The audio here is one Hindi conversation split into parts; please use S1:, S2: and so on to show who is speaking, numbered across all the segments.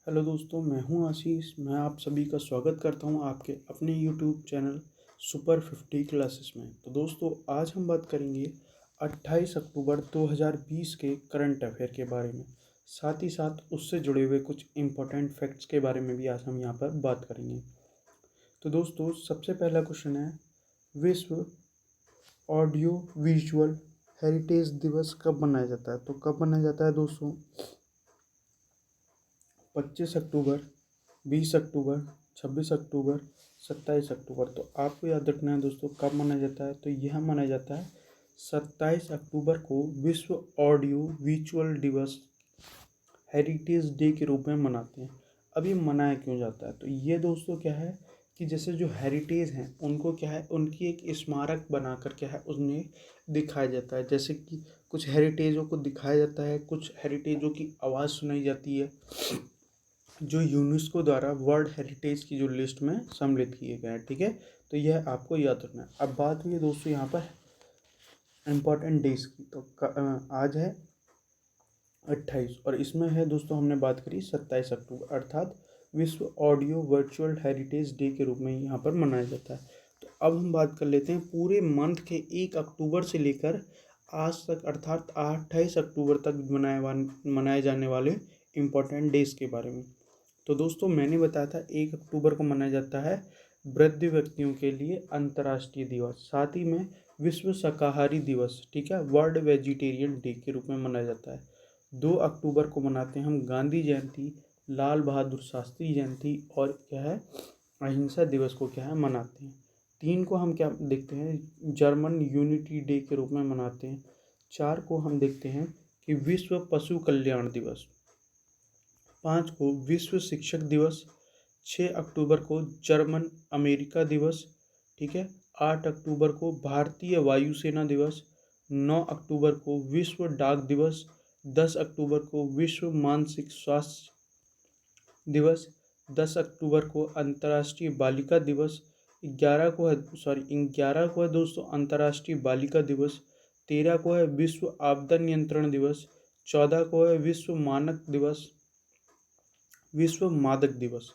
S1: हेलो दोस्तों, मैं हूं आशीष। मैं आप सभी का स्वागत करता हूं आपके अपने यूट्यूब चैनल सुपर 50 क्लासेस में। तो दोस्तों, आज हम बात करेंगे 28 अक्टूबर 2020 के करंट अफेयर के बारे में। साथ ही साथ उससे जुड़े हुए कुछ इम्पोर्टेंट फैक्ट्स के बारे में भी आज हम यहाँ पर बात करेंगे। तो दोस्तों, सबसे पहला क्वेश्चन है, विश्व ऑडियो विजुअल हेरिटेज दिवस कब मनाया जाता है? तो कब मनाया जाता है दोस्तों? 25 अक्टूबर, 20 अक्टूबर, 26 अक्टूबर, 27 अक्टूबर। तो आपको याद रखना है दोस्तों, कब मनाया जाता है। तो यह मनाया जाता है 27 अक्टूबर को विश्व ऑडियो विजुअल दिवस हेरिटेज डे के रूप में मनाते हैं। अब ये मनाया क्यों जाता है? तो ये दोस्तों क्या है कि जैसे जो हेरिटेज हैं उनको क्या है, उनकी एक स्मारक बनाकर क्या है उन्हें दिखाया जाता है। जैसे कि कुछ हेरिटेजों को दिखाया जाता है, कुछ हेरिटेजों की आवाज़ सुनाई जाती है, जो यूनेस्को द्वारा वर्ल्ड हेरिटेज की जो लिस्ट में सम्मिलित किए गए हैं। ठीक है, तो यह आपको याद रखना है। अब बात हुई है दोस्तों यहाँ पर इम्पोर्टेंट डेज की। तो आज है 28 और इसमें है दोस्तों, हमने बात करी 27 अक्टूबर, अर्थात विश्व ऑडियो वर्चुअल हेरिटेज डे के रूप में यहाँ पर मनाया जाता है। तो अब हम बात कर लेते हैं पूरे मंथ के 1 अक्टूबर से लेकर आज तक, अर्थात 28 अक्टूबर तक मनाए जाने वाले इम्पोर्टेंट डेज के बारे में। तो दोस्तों, मैंने बताया था 1 अक्टूबर को मनाया जाता है वृद्ध व्यक्तियों के लिए अंतर्राष्ट्रीय दिवस, साथ ही में विश्व शाकाहारी दिवस, ठीक है, वर्ल्ड वेजिटेरियन डे के रूप में मनाया जाता है। 2 अक्टूबर को मनाते हैं हम गांधी जयंती, लाल बहादुर शास्त्री जयंती, और क्या है अहिंसा दिवस को क्या है मनाते हैं। 3 को हम क्या देखते हैं, जर्मन यूनिटी डे के रूप में मनाते हैं। 4 को हम देखते हैं कि विश्व पशु कल्याण दिवस। 5 को विश्व शिक्षक दिवस। 6 अक्टूबर को जर्मन अमेरिका दिवस, ठीक है। 8 अक्टूबर को भारतीय वायुसेना दिवस। 9 अक्टूबर को विश्व डाक दिवस। 10 अक्टूबर को विश्व मानसिक स्वास्थ्य दिवस। 10 अक्टूबर को अंतर्राष्ट्रीय बालिका दिवस। 11 को है दोस्तों अंतर्राष्ट्रीय बालिका दिवस। 13 को है विश्व आपदा नियंत्रण दिवस। 14 को है विश्व मानक दिवस, विश्व मादक दिवस।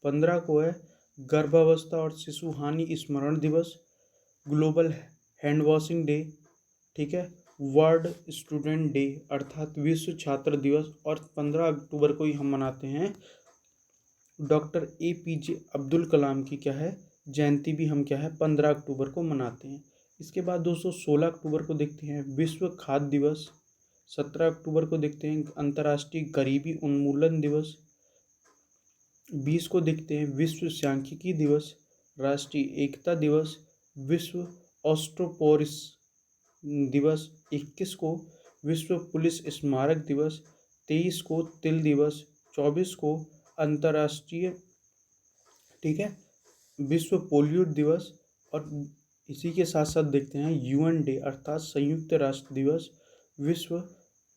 S1: 15 को है गर्भावस्था और शिशु हानि स्मरण दिवस, ग्लोबल हैंड वॉशिंग डे, ठीक है, वर्ल्ड स्टूडेंट डे अर्थात विश्व छात्र दिवस। और 15 अक्टूबर को ही हम मनाते हैं डॉक्टर APJ अब्दुल कलाम की क्या है जयंती भी हम क्या है 15 अक्टूबर को मनाते हैं। इसके बाद दोस्तों 16 अक्टूबर को देखते हैं विश्व खाद्य दिवस। 17 अक्टूबर को देखते हैं अंतर्राष्ट्रीय गरीबी उन्मूलन दिवस। 20 को देखते हैं विश्व सांख्यिकी दिवस, राष्ट्रीय एकता दिवस, विश्व ऑस्ट्रोपोरिस दिवस। 21 को विश्व पुलिस स्मारक दिवस। 23 को तिल दिवस। 24 को अंतर्राष्ट्रीय, ठीक है, विश्व पोलियो दिवस। और इसी के साथ साथ देखते हैं UN डे अर्थात संयुक्त राष्ट्र दिवस, विश्व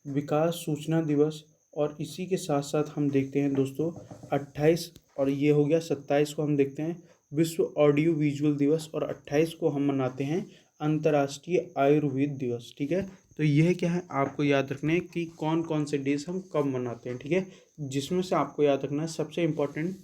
S1: विकास सूचना दिवस। और इसी के साथ साथ हम देखते हैं दोस्तों 28, और ये हो गया 27 को हम देखते हैं विश्व ऑडियो विजुअल दिवस, और 28 को हम मनाते हैं अंतर्राष्ट्रीय आयुर्वेद दिवस। ठीक है, तो यह क्या है आपको याद रखना है कि कौन कौन से डेज हम कब मनाते हैं। ठीक है, जिसमें से आपको याद रखना है सबसे इम्पोर्टेंट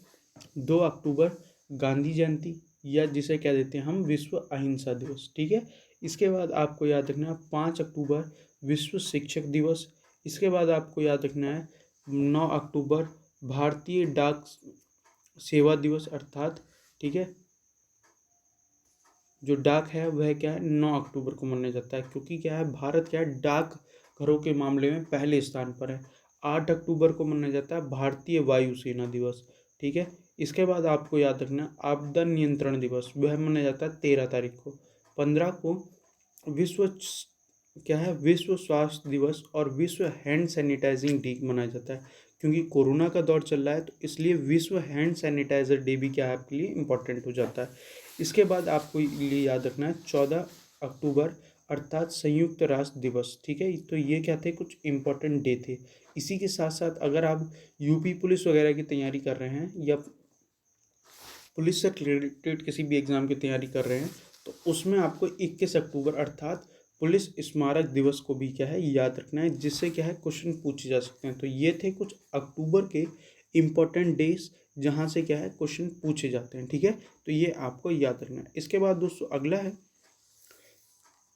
S1: 2 अक्टूबर गांधी जयंती, या जिसे कह देते हैं हम विश्व अहिंसा दिवस। ठीक है, इसके बाद आपको याद रखना है 5 अक्टूबर विश्व शिक्षक दिवस। इसके बाद आपको याद रखना है 9 अक्टूबर भारतीय डाक सेवा दिवस, अर्थात ठीक है जो डाक है वह क्या है 9 अक्टूबर को मनाया जाता है, क्योंकि क्या है भारत क्या है डाक घरों के मामले में पहले स्थान पर है। 8 अक्टूबर को मनाया जाता है भारतीय वायुसेना दिवस। ठीक है, इसके बाद आपको याद रखना आपदा नियंत्रण दिवस, वह मनाया जाता है 13 तारीख को। 15 को विश्व क्या है विश्व स्वास्थ्य दिवस और विश्व हैंड सैनिटाइजिंग डे मनाया जाता है, क्योंकि कोरोना का दौर चल रहा है तो इसलिए विश्व हैंड सैनिटाइजर डे भी क्या है आपके लिए इम्पोर्टेंट हो जाता है। इसके बाद आपको लिए याद रखना है 14 अक्टूबर अर्थात संयुक्त राष्ट्र दिवस। ठीक है, तो ये क्या थे कुछ इम्पोर्टेंट डे थे। इसी के साथ साथ अगर आप यूपी पुलिस वगैरह की तैयारी कर रहे हैं या पुलिस से रिलेटेड किसी भी एग्ज़ाम की तैयारी कर रहे हैं तो उसमें आपको 21 अक्टूबर अर्थात पुलिस स्मारक दिवस को भी क्या है याद रखना है, जिससे क्या है क्वेश्चन पूछे जा सकते हैं। तो ये थे कुछ अक्टूबर के इम्पोर्टेंट डेज जहाँ से क्या है क्वेश्चन पूछे जाते हैं, ठीक है। तो ये आपको याद रखना है। इसके बाद दोस्तों अगला है,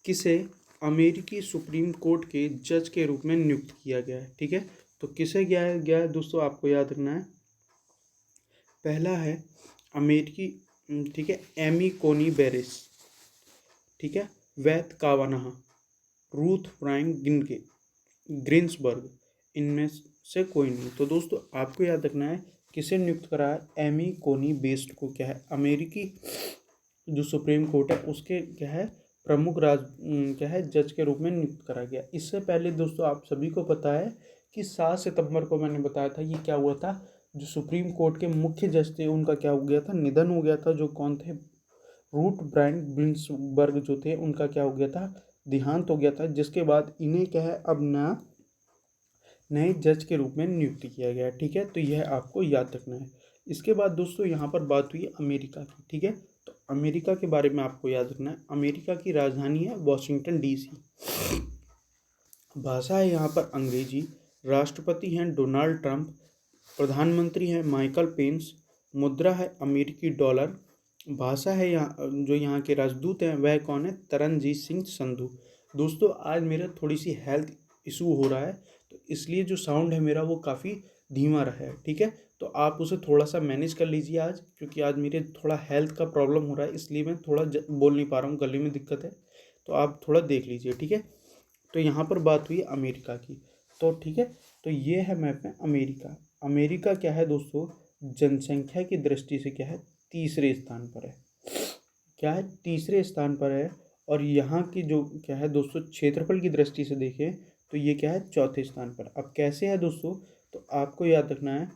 S1: किसे अमेरिकी सुप्रीम कोर्ट के जज के रूप में नियुक्त किया गया है, ठीक है। तो किसे गया है दोस्तों, आपको याद रखना है। पहला है अमेरिकी, ठीक है, एमी कोनी बेरिस, ठीक है, वैथ कावानाह, रूथ ब्रायन ग्रीन्सबर्ग, इनमें से कोई नहीं। तो दोस्तों आपको याद रखना है किसे नियुक्त करा है, एमी कोनी बेस्ट को क्या है अमेरिकी जो सुप्रीम कोर्ट है उसके क्या है प्रमुख क्या है जज के रूप में नियुक्त करा गया। इससे पहले दोस्तों आप सभी को पता है कि 7 सितंबर को मैंने बताया था ये क्या हुआ था, जो सुप्रीम कोर्ट के मुख्य जज थे उनका क्या हो गया था, निधन हो गया था। जो कौन थे, रूथ ब्रायन ग्रीन्सबर्ग जो थे उनका क्या हो गया था, देहांत हो गया था। जिसके बाद इन्हें क्या है अब नए जज के रूप में नियुक्त किया गया है, ठीक है। तो यह आपको याद रखना है। इसके बाद दोस्तों यहाँ पर बात हुई अमेरिका की, ठीक है। तो अमेरिका के बारे में आपको याद रखना है, अमेरिका की राजधानी है वॉशिंगटन DC। भाषा है यहाँ पर अंग्रेजी, राष्ट्रपति हैं डोनाल्ड ट्रंप, प्रधानमंत्री हैं माइकल पेंस, मुद्रा है अमेरिकी डॉलर। भाषा है जो यहाँ के राजदूत हैं वह कौन है, तरनजीत सिंह संधू। दोस्तों आज मेरा थोड़ी सी हेल्थ इशू हो रहा है तो इसलिए जो साउंड है मेरा वो काफ़ी धीमा रहा है, ठीक है। तो आप उसे थोड़ा सा मैनेज कर लीजिए आज, क्योंकि आज मेरे थोड़ा हेल्थ का प्रॉब्लम हो रहा है इसलिए मैं थोड़ा बोल नहीं पा रहा हूँ, गले में दिक्कत है, तो आप थोड़ा देख लीजिए, ठीक है। तो यहाँ पर बात हुई अमेरिका की, तो ठीक है। तो ये है मैप में अमेरिका। अमेरिका क्या है दोस्तों, जनसंख्या की दृष्टि से क्या है, तीसरे स्थान पर है। क्या है, तीसरे स्थान पर है। और यहाँ की जो क्या है दोस्तों, क्षेत्रफल की दृष्टि से देखें तो ये क्या है, चौथे स्थान पर। अब कैसे है दोस्तों, तो आपको याद रखना है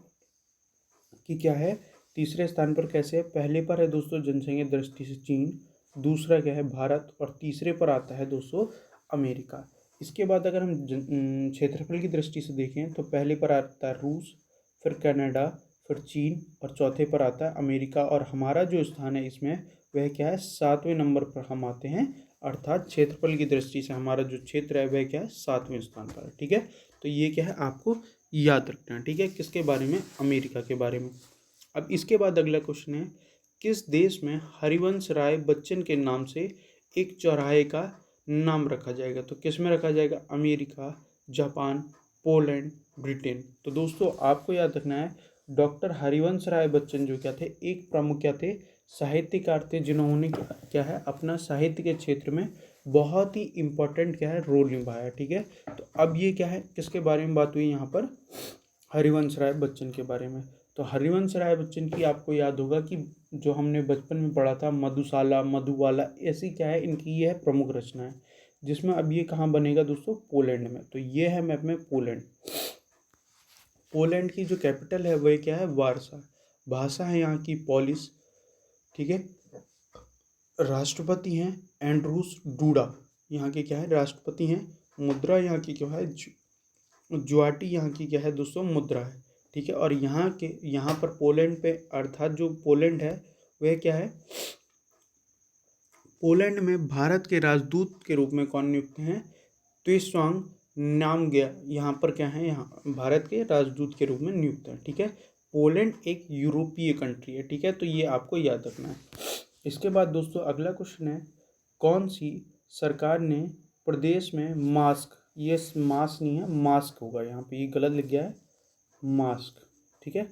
S1: कि क्या है, तीसरे स्थान पर कैसे है। पहले पर है दोस्तों जनसंख्या दृष्टि से चीन, दूसरा क्या है भारत, और तीसरे पर आता है दोस्तों अमेरिका। इसके बाद अगर हम क्षेत्रफल की दृष्टि से देखें तो पहले पर आता है रूस, फिर कनाडा, फिर चीन, और चौथे पर आता है अमेरिका। और हमारा जो स्थान है इसमें वह क्या है, 7वें नंबर पर हम आते हैं, अर्थात क्षेत्रफल की दृष्टि से हमारा जो क्षेत्र है वह क्या है, 7वें स्थान पर है, ठीक है। तो ये क्या है आपको याद रखना है, ठीक है, किसके बारे में, अमेरिका के बारे में। अब इसके बाद अगला क्वेश्चन है, किस देश में हरिवंश राय बच्चन के नाम से एक चौराहे का नाम रखा जाएगा। तो किस में रखा जाएगा, अमेरिका, जापान, पोलैंड, ब्रिटेन। तो दोस्तों आपको याद रखना है डॉक्टर हरिवंश राय बच्चन जो क्या थे, एक प्रमुख क्या थे, साहित्यकार थे, जिन्होंने क्या है अपना साहित्य के क्षेत्र में बहुत ही इम्पोर्टेंट क्या है रोल निभाया, ठीक है। तो अब ये क्या है, किसके बारे में बात हुई यहाँ पर, हरिवंश राय बच्चन के बारे में। तो हरिवंश राय बच्चन की आपको याद होगा कि जो हमने बचपन में पढ़ा था, मधुशाला, मधुबाला, ऐसी क्या है इनकी ये है प्रमुख रचना है, जिसमें अब ये कहाँ बनेगा दोस्तों, पोलैंड में। तो ये है मैप में पोलैंड। पोलैंड की जो कैपिटल है वह क्या है, वारसा। भाषा है यहाँ की पोलिश, ठीक है। राष्ट्रपति हैं एंड्रूस डूडा, यहाँ के क्या है राष्ट्रपति हैं। मुद्रा यहाँ की क्या है, ज्वाटी यहाँ की क्या है दोस्तों, मुद्रा है, ठीक है। और यहाँ पर पोलैंड पे, अर्थात जो पोलैंड है वह क्या है, पोलैंड में भारत के राजदूत के रूप में कौन नियुक्त हैं, त्विस्वांग नामग्या यहाँ पर क्या है, यहाँ भारत के राजदूत के रूप में नियुक्त है, ठीक है। पोलैंड एक यूरोपीय कंट्री है, ठीक है। तो ये आपको याद रखना है। इसके बाद दोस्तों अगला क्वेश्चन है, कौन सी सरकार ने प्रदेश में मास्क, ये मास्क नहीं है मास्क होगा, यहाँ पे ये गलत लिख गया है, मास्क, ठीक है,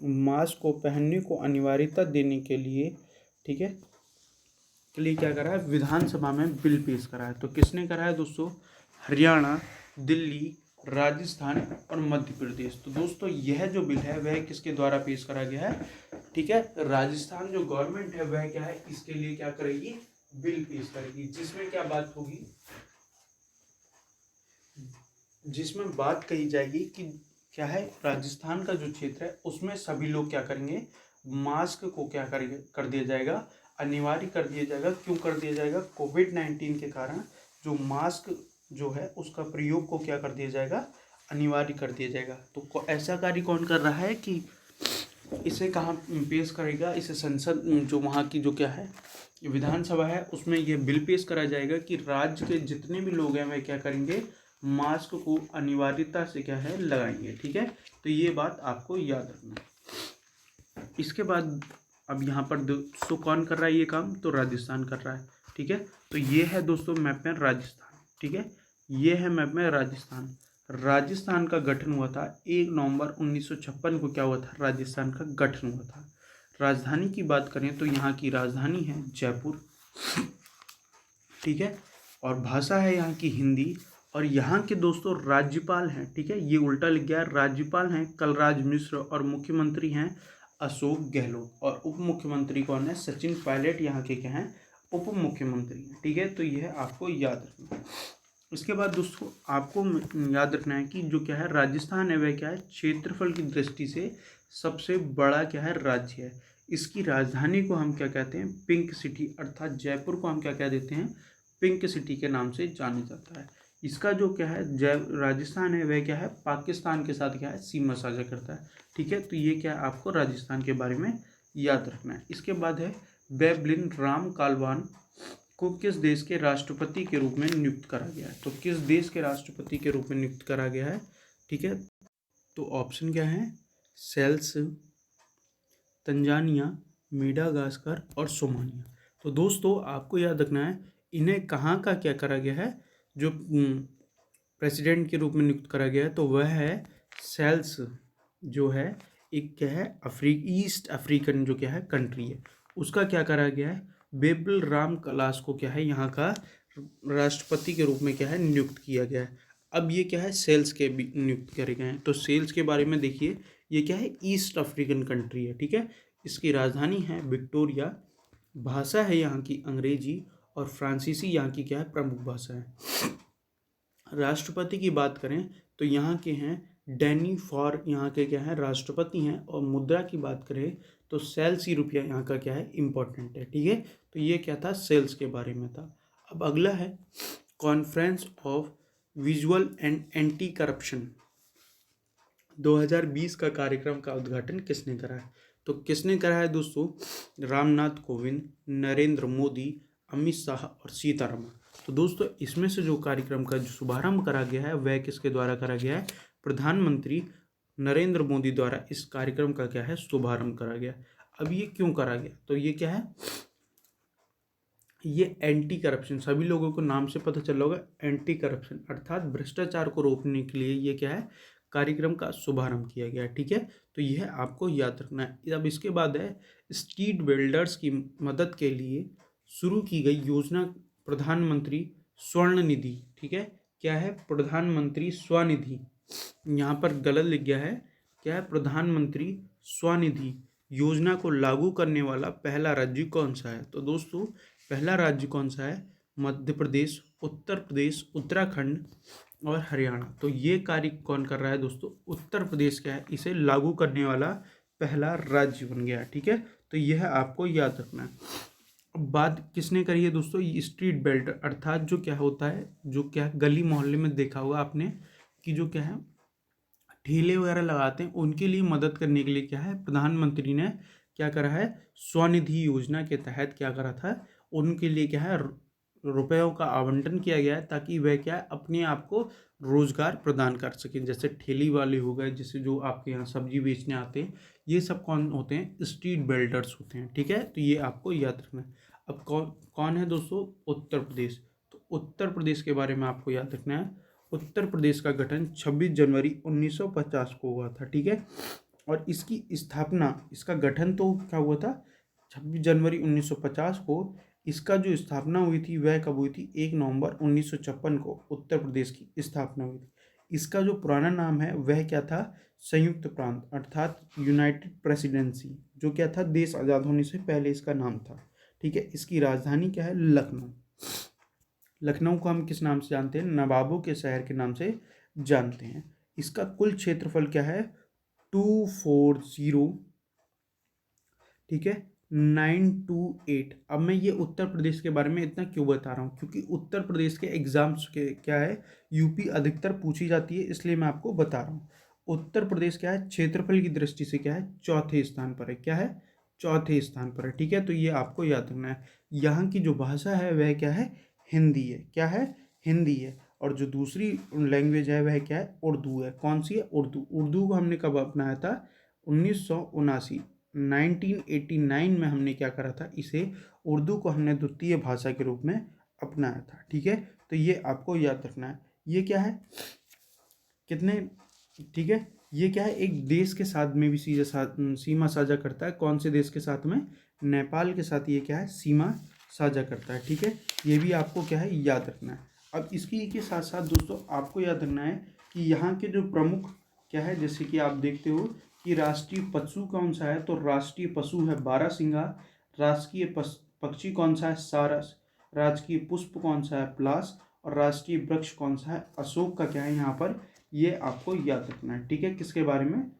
S1: मास्क को पहनने को अनिवार्यता देने के लिए, ठीक है, के लिए क्या करा है, विधानसभा में बिल पेश करा है। तो किसने करा है दोस्तों, हरियाणा, दिल्ली, राजस्थान और मध्य प्रदेश। तो दोस्तों यह जो बिल है वह किसके द्वारा पेश करा गया है, ठीक है, राजस्थान जो गवर्नमेंट है वह क्या है इसके लिए क्या करेगी, बिल पेश करेगी, जिसमें क्या बात होगी, जिसमें बात कही जाएगी कि क्या है, राजस्थान का जो क्षेत्र है उसमें सभी लोग क्या करेंगे, मास्क को क्या करेंगे, कर दिया जाएगा, अनिवार्य कर दिया जाएगा। क्यों कर दिया जाएगा, कोविड-19 के कारण जो मास्क जो है उसका प्रयोग को क्या कर दिया जाएगा, अनिवार्य कर दिया जाएगा। तो ऐसा कार्य कौन कर रहा है कि इसे कहाँ पेश करेगा, इसे संसद जो वहाँ की जो क्या है विधानसभा है उसमें यह बिल पेश करा जाएगा कि राज्य के जितने भी लोग हैं वह क्या करेंगे, मास्क को अनिवार्यता से क्या है लगाएंगे। ठीक है, तो ये बात आपको याद रखना है। इसके बाद अब यहाँ पर दोस्तों कौन कर रहा है ये काम, तो राजस्थान कर रहा है। ठीक है, तो ये है दोस्तों मैप में राजस्थान। ठीक है, ये है मैप में राजस्थान। राजस्थान का गठन हुआ था 1 नवंबर 1956 को। क्या हुआ था, राजस्थान का गठन हुआ था। राजधानी की बात करें तो यहाँ की राजधानी है जयपुर। ठीक है, और भाषा है यहाँ की हिंदी। और यहाँ के दोस्तों राज्यपाल हैं, ठीक है, ये उल्टा लिख गया, राज्यपाल हैं कलराज मिश्र और मुख्यमंत्री हैं अशोक गहलोत। और उप मुख्यमंत्री कौन है, सचिन पायलट यहाँ के क्या हैं, उप मुख्यमंत्री हैं। ठीक है, तो यह आपको याद रखना है। इसके बाद दोस्तों आपको याद रखना है कि जो क्या है राजस्थान है वह क्या है, क्षेत्रफल की दृष्टि से सबसे बड़ा क्या है राज्य है। इसकी राजधानी को हम क्या कहते हैं, पिंक सिटी, अर्थात जयपुर को हम क्या कह देते हैं, पिंक सिटी के नाम से जाना जाता है। इसका जो क्या है राजस्थान है वह क्या है, पाकिस्तान के साथ क्या है, सीमा साझा करता है। ठीक है, तो ये क्या है आपको राजस्थान के बारे में याद रखना है। इसके बाद है बेबलिन राम कालवान को किस देश के राष्ट्रपति के रूप में नियुक्त करा गया है, तो किस देश के राष्ट्रपति के रूप में नियुक्त करा गया है। ठीक है, तो ऑप्शन क्या है, सेल्स, तंजानिया, मेडागास्कर और सोमालिया। तो दोस्तों आपको याद रखना है इन्हें कहाँ का क्या करा गया है, जो प्रेसिडेंट के रूप में नियुक्त करा गया है, तो वह है सेल्स, जो है एक क्या है ईस्ट अफ्रीकन जो क्या है कंट्री है, उसका क्या करा गया है, बेबल राम कलास को क्या है यहाँ का राष्ट्रपति के रूप में क्या है नियुक्त किया गया है। अब ये क्या है सेल्स के भी नियुक्त करे गए हैं। तो सेल्स के बारे में देखिए, ये क्या है ईस्ट अफ्रीकन कंट्री है। ठीक है, इसकी राजधानी है विक्टोरिया, भाषा है यहाँ की अंग्रेजी और फ्रांसीसी यहाँ की क्या है प्रमुख भाषा है। राष्ट्रपति की बात करें तो यहाँ के हैं डैनी फॉर, यहाँ के क्या है राष्ट्रपति हैं। और मुद्रा की बात करें तो सेल्स ही रुपया यहाँ का क्या है इम्पोर्टेंट है। ठीक है, तो ये क्या था सेल्स के बारे में था। अब अगला है conference of visual and anti corruption 2020 का कार्यक्रम का उद्घाटन किसने करा है, तो किसने करा है दोस्तों, रामनाथ कोविंद, नरेंद्र मोदी, अमित शाह और सीतारमण। तो दोस्तों इसमें से जो कार्यक्रम का जो शुभारंभ करा गया है वह किसके द्वारा करा गया है, प्रधानमंत्री नरेंद्र मोदी द्वारा इस कार्यक्रम का क्या है शुभारंभ करा गया। अब ये क्यों करा गया, तो ये क्या है, ये एंटी करप्शन, सभी लोगों को नाम से पता चल होगा, एंटी करप्शन अर्थात भ्रष्टाचार को रोकने के लिए ये क्या है कार्यक्रम का शुभारंभ किया गया। ठीक है, तो यह आपको याद रखना है। अब इसके बाद है स्ट्रीट बिल्डर्स की मदद के लिए शुरू की गई योजना प्रधानमंत्री स्वर्ण निधि। ठीक है, क्या है प्रधानमंत्री स्वनिधि, यहाँ पर गलत लिख गया है, क्या है प्रधानमंत्री स्वनिधि योजना को लागू करने वाला पहला राज्य कौन सा है, तो दोस्तों पहला राज्य कौन सा है, मध्य प्रदेश, उत्तर प्रदेश, उत्तराखंड और हरियाणा। तो ये कार्य कौन कर रहा है दोस्तों, उत्तर प्रदेश क्या है इसे लागू करने वाला पहला राज्य बन गया। ठीक है, तो यह आपको याद रखना है। अब बात किसने करी है दोस्तों, ये स्ट्रीट बेल्डर अर्थात जो क्या होता है, जो क्या गली मोहल्ले में देखा होगा आपने कि जो क्या है ठेले वगैरह लगाते हैं, उनके लिए मदद करने के लिए क्या है प्रधानमंत्री ने क्या करा है, स्वनिधि योजना के तहत क्या करा था, उनके लिए क्या है रुपयों का आवंटन किया गया है ताकि वह क्या है अपने आप को रोजगार प्रदान कर सकें। जैसे ठेली वाले हो गए, जैसे जो आपके यहाँ सब्जी बेचने आते हैं, ये सब कौन होते हैं, स्ट्रीट बेल्डर्स होते हैं। ठीक है, तो ये आपको याद रखना है। अब कौन कौन है दोस्तों, उत्तर प्रदेश। तो उत्तर प्रदेश के बारे में आपको याद रखना है, उत्तर प्रदेश का गठन 26 जनवरी 1950 को हुआ था। ठीक है, और इसकी स्थापना, इसका गठन तो क्या हुआ था 26 जनवरी 1950 को, इसका जो स्थापना हुई थी वह कब हुई थी, 1 नवंबर 1956 को उत्तर प्रदेश की स्थापना हुई थी। इसका जो पुराना नाम है वह क्या था, संयुक्त प्रांत अर्थात यूनाइटेड प्रेसिडेंसी, जो क्या था देश आज़ाद होने से पहले इसका नाम था। ठीक है, इसकी राजधानी क्या है, लखनऊ। लखनऊ को हम किस नाम से जानते हैं, नवाबों के शहर के नाम से जानते हैं। इसका कुल क्षेत्रफल क्या है, 240, ठीक है 928। अब मैं ये उत्तर प्रदेश के बारे में इतना क्यों बता रहा हूँ, क्योंकि उत्तर प्रदेश के एग्जाम्स के क्या है यूपी अधिकतर पूछी जाती है, इसलिए मैं आपको बता रहा हूँ। उत्तर प्रदेश क्या है क्षेत्रफल की दृष्टि से क्या है, चौथे स्थान पर है। क्या है, चौथे स्थान पर है। ठीक है, तो ये आपको याद रखना है। यहाँ की जो भाषा है वह क्या है, हिंदी है। क्या है, हिंदी है। और जो दूसरी लैंग्वेज है वह क्या है, उर्दू है। कौन सी है, उर्दू। उर्दू को हमने कब अपनाया था, 1979, 1989 में हमने क्या करा था, इसे उर्दू को हमने द्वितीय भाषा के रूप में अपनाया था। ठीक है, तो ये आपको याद रखना है। ये क्या है, कितने, ठीक है, ये क्या है, एक देश के साथ में भी सीमा साझा करता है। कौन से देश के साथ में, नेपाल के साथ ये क्या है, सीमा साझा करता है। ठीक है, ये भी आपको क्या है याद रखना है। अब इसकी के साथ साथ दोस्तों आपको याद रखना है कि यहाँ के जो प्रमुख क्या है, जैसे कि आप देखते हो कि राष्ट्रीय पशु कौन सा है, तो राष्ट्रीय पशु है बारहसिंगा। राष्ट्रीय पक्षी कौन सा है, सारस। राजकीय पुष्प कौन सा है, पलाश। और राष्ट्रीय वृक्ष कौन सा है, अशोक का क्या है यहाँ पर, ये आपको याद रखना है। ठीक है, किसके बारे में,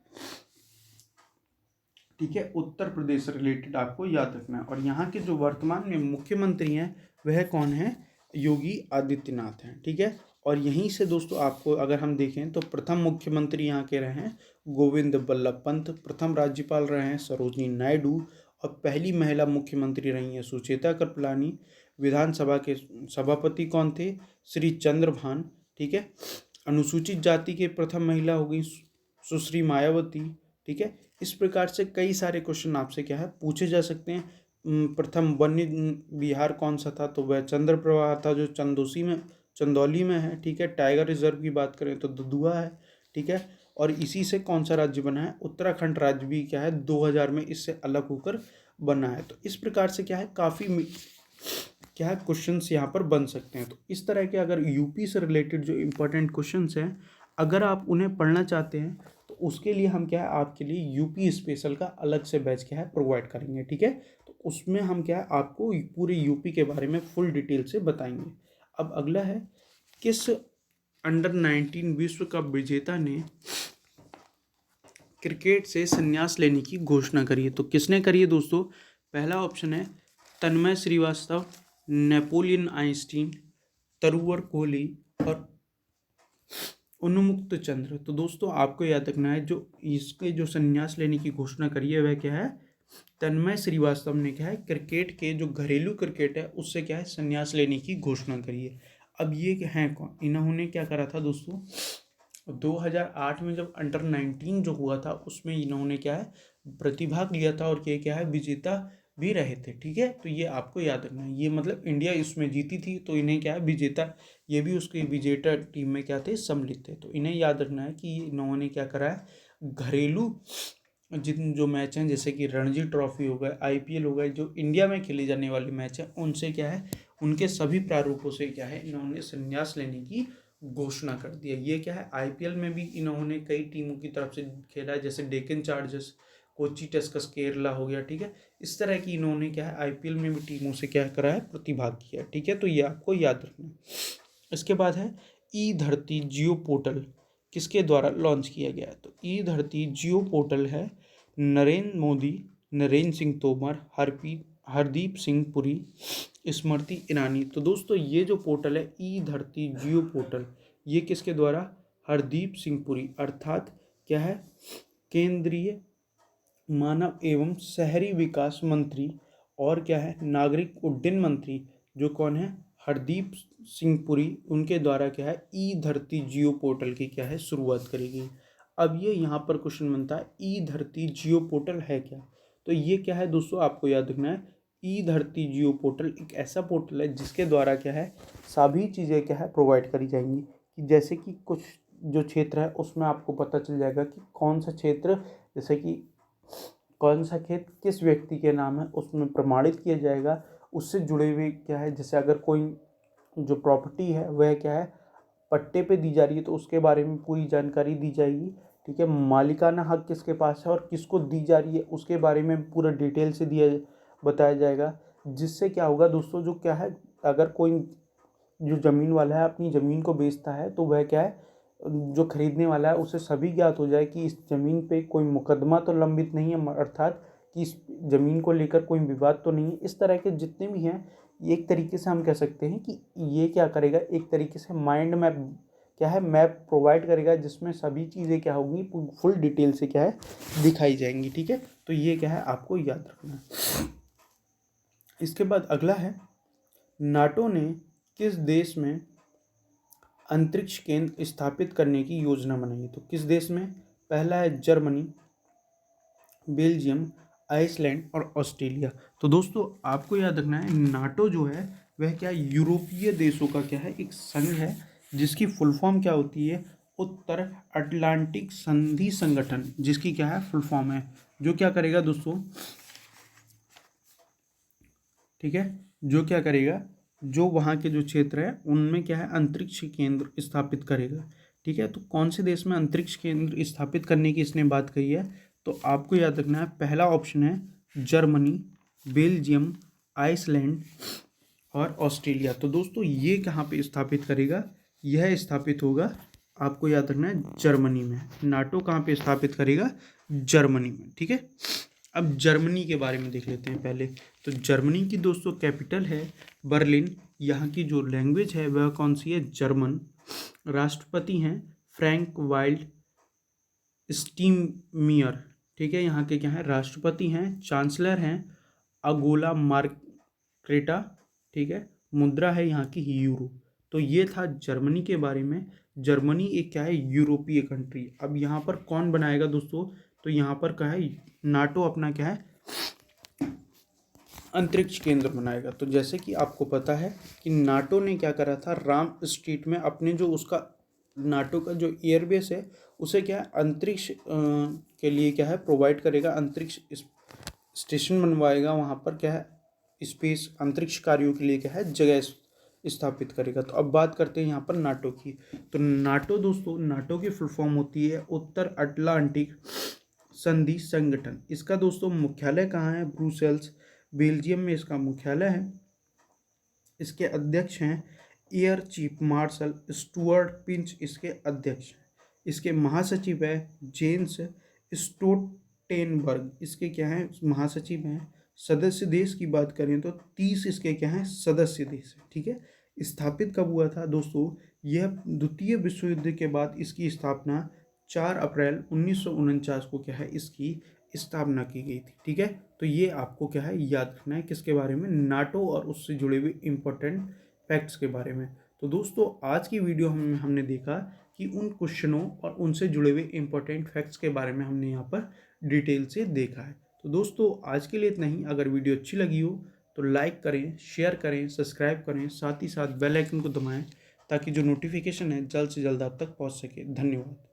S1: ठीक है, उत्तर प्रदेश से रिलेटेड आपको याद रखना है। और यहाँ के जो वर्तमान में मुख्यमंत्री हैं वह कौन है, योगी आदित्यनाथ हैं। ठीक है, और यहीं से दोस्तों आपको अगर हम देखें तो प्रथम मुख्यमंत्री यहाँ के रहे हैं गोविंद बल्लभ पंत, प्रथम राज्यपाल रहे हैं सरोजनी नायडू, और पहली महिला मुख्यमंत्री रही हैं सुचेता कृपलानी। विधानसभा के सभापति कौन थे, श्री चंद्रभान। ठीक है, अनुसूचित जाति के प्रथम महिला हो गई सुश्री मायावती। ठीक है, इस प्रकार से कई सारे क्वेश्चन आपसे क्या है पूछे जा सकते हैं। प्रथम वन्य विहार कौन सा था, तो वह चंद्रप्रभा था जो चंदौली में है। ठीक है, टाइगर रिजर्व की बात करें तो दुधुआ है। ठीक है, और इसी से कौन सा राज्य बना है, उत्तराखंड राज्य भी क्या है 2000 में इससे अलग होकर बना है। तो इस प्रकार से क्या है काफ़ी क्या है क्वेश्चंस यहाँ पर बन सकते हैं। तो इस तरह के अगर यूपी से रिलेटेड जो इम्पोर्टेंट क्वेश्चंस हैं, अगर आप उन्हें पढ़ना चाहते हैं तो उसके लिए हम क्या है आपके लिए यूपी स्पेशल का अलग से बैच क्या है प्रोवाइड करेंगे। ठीक है, तो उसमें हम क्या है आपको पूरे यूपी के बारे में फुल डिटेल से बताएंगे। अब अगला है, किस अंडर-19 विश्व कप विजेता ने क्रिकेट से संन्यास लेने की घोषणा करी है। तो किसने करी है दोस्तों, पहला ऑप्शन है तन्मय श्रीवास्तव, नेपोलियन आइंस्टीन, तरुवर कोहली और उन्मुक्त चंद्र। तो दोस्तों आपको याद रखना है जो इसके जो संन्यास लेने की घोषणा करी है वह क्या है, तन्मय श्रीवास्तव ने क्या है क्रिकेट के जो घरेलू क्रिकेट है उससे क्या है संन्यास लेने की घोषणा करी है। अब ये हैं कौन, इन्होंने क्या करा था दोस्तों, 2008 में जब अंडर-19 जो हुआ था उसमें इन्होंने क्या है प्रतिभाग लिया था और ये क्या है विजेता भी रहे थे। ठीक है, तो ये आपको याद रखना है, ये मतलब इंडिया इसमें जीती थी तो इन्हें क्या है विजेता, ये भी उसके विजेता टीम में क्या थे सम्मिलित थे। तो इन्हें याद रखना है कि इन्होंने क्या करा है, घरेलू जिन जो मैच हैं जैसे कि रणजी ट्रॉफी हो गए, आईपीएल हो गए, जो इंडिया में खेले जाने वाले मैच हैं उनसे क्या है उनके सभी प्रारूपों से क्या है इन्होंने संन्यास लेने की घोषणा कर दी है। ये क्या है आईपीएल में भी इन्होंने कई टीमों की तरफ से खेला है, जैसे डेक्कन चार्जर्स, कोची टस्कर्स केरला हो गया। ठीक है, इस तरह की इन्होंने क्या है आईपीएल में भी टीमों से क्या करा है प्रतिभाग किया है। ठीक है, तो ये आपको याद रखना है। इसके बाद है ई धरती जियो पोर्टल किसके द्वारा लॉन्च किया गया है, तो ई धरती जियो पोर्टल है नरेंद्र मोदी, नरेंद्र सिंह तोमर, हरदीप सिंह पुरी, स्मृति ईरानी। तो दोस्तों ये जो पोर्टल है ई धरती जियो पोर्टल, ये किसके द्वारा, हरदीप सिंह पुरी अर्थात क्या है केंद्रीय मानव एवं शहरी विकास मंत्री और क्या है नागरिक उड्डयन मंत्री जो कौन है हरदीप सिंह पुरी, उनके द्वारा क्या है ई धरती जियो पोर्टल की क्या है शुरुआत करी गई। अब ये यहाँ पर क्वेश्चन बनता है ई धरती जियो पोर्टल है क्या, तो ये क्या है दोस्तों आपको याद रखना है, ई धरती जियो पोर्टल एक ऐसा पोर्टल है जिसके द्वारा क्या है सभी चीज़ें क्या है प्रोवाइड करी जाएंगी, कि जैसे कि कुछ जो क्षेत्र है उसमें आपको पता चल जाएगा कि कौन सा क्षेत्र, जैसे कि कौन सा खेत किस व्यक्ति के नाम है उसमें प्रमाणित किया जाएगा, उससे जुड़े हुए क्या है, जैसे अगर कोई जो प्रॉपर्टी है वह क्या है पट्टे पे दी जा रही है तो उसके बारे में पूरी जानकारी दी जाएगी। ठीक है, मालिकाना हक किसके पास है और किसको दी जा रही है उसके बारे में पूरा डिटेल से बताया जाएगा। जिससे क्या होगा दोस्तों, जो क्या है अगर कोई जो ज़मीन वाला है अपनी ज़मीन को बेचता है तो वह क्या है जो खरीदने वाला है उसे सभी ज्ञात हो जाए कि इस ज़मीन पे कोई मुकदमा तो लंबित नहीं है, अर्थात कि इस ज़मीन को लेकर कोई विवाद तो नहीं है। इस तरह के जितने भी हैं एक तरीके से हम कह सकते हैं कि ये क्या करेगा, एक तरीके से माइंड मैप क्या है मैप प्रोवाइड करेगा जिसमें सभी चीज़ें क्या होंगी फुल डिटेल से क्या है दिखाई जाएंगी। ठीक है, तो ये क्या है आपको याद रखना है। इसके बाद अगला है नाटो ने किस देश में अंतरिक्ष केंद्र स्थापित करने की योजना बनाई है। तो किस देश में? पहला है जर्मनी, बेल्जियम, आइसलैंड और ऑस्ट्रेलिया। तो दोस्तों आपको याद रखना है, नाटो जो है वह क्या यूरोपीय देशों का क्या है, एक संघ है, जिसकी फुल फॉर्म क्या होती है? उत्तर अटलांटिक संधि संगठन, जिसकी क्या है फुल फॉर्म है। जो क्या करेगा दोस्तों, ठीक है, जो क्या करेगा, जो वहाँ के जो क्षेत्र है उनमें क्या है अंतरिक्ष केंद्र स्थापित करेगा। ठीक है, तो कौन से देश में अंतरिक्ष केंद्र स्थापित करने की इसने बात कही है? तो आपको याद रखना है, पहला ऑप्शन है जर्मनी, बेल्जियम, आइसलैंड और ऑस्ट्रेलिया। तो दोस्तों ये कहाँ पे स्थापित करेगा? यह स्थापित होगा, आपको याद रखना है, जर्मनी में। नाटो कहाँ पे स्थापित करेगा? जर्मनी में। ठीक है, अब जर्मनी के बारे में देख लेते हैं पहले। तो जर्मनी की दोस्तों कैपिटल है बर्लिन। यहाँ की जो लैंग्वेज है वह कौन सी है? जर्मन। राष्ट्रपति हैं फ्रैंक वाइल्ड स्टीमियर। ठीक है, यहाँ के क्या है राष्ट्रपति हैं। चांसलर हैं अगोला मार्क्रेटा। ठीक है, मुद्रा है यहाँ की यूरो। तो ये था जर्मनी के बारे में। जर्मनी एक क्या है यूरोपीय कंट्री। अब यहाँ पर कौन बनाएगा दोस्तों? तो यहाँ पर क्या है, नाटो अपना क्या है अंतरिक्ष केंद्र बनाएगा। तो जैसे कि आपको पता है कि नाटो ने क्या करा था, राम स्ट्रीट में अपने जो उसका नाटो का जो एयरबेस है उसे क्या है अंतरिक्ष के लिए क्या है प्रोवाइड करेगा, अंतरिक्ष स्टेशन बनवाएगा। वहाँ पर क्या है स्पेस अंतरिक्ष कार्यों के लिए क्या है जगह स्थापित करेगा। तो अब बात करते हैं यहाँ पर नाटो की। तो नाटो दोस्तों, नाटो की फुल फॉर्म होती है उत्तर अटलांटिक संधि संगठन। इसका दोस्तों मुख्यालय कहाँ है? ब्रुसेल्स, बेल्जियम में इसका मुख्यालय है। इसके अध्यक्ष हैं air chief marshal Stuart pinch, इसके अध्यक्ष हैं। इसके महासचिव है जेन्स स्टोल्टेनबर्ग, इसके क्या हैं महासचिव हैं। सदस्य देश की बात करें तो 30 इसके क्या हैं सदस्य देश है। ठीक है, स्थापित कब हुआ था दोस्तों? यह द्वितीय विश्व युद्ध के बाद इसकी स्थापना 4 अप्रैल 1949 को क्या है इसकी स्थापना की गई थी। ठीक है, तो ये आपको क्या है याद रखना है, किसके बारे में? नाटो और उससे जुड़े हुए इंपॉर्टेंट फैक्ट्स के बारे में। तो दोस्तों आज की वीडियो में हमने देखा कि उन क्वेश्चनों और उनसे जुड़े हुए इंपॉर्टेंट फैक्ट्स के बारे में हमने यहाँ पर डिटेल से देखा है। तो दोस्तों आज के लिए इतना ही। अगर वीडियो अच्छी लगी हो तो लाइक करें, शेयर करें, सब्सक्राइब करें, साथ ही साथ बेल आइकन को दबाएं ताकि जो नोटिफिकेशन है जल्द से जल्द आप तक पहुँच सके। धन्यवाद।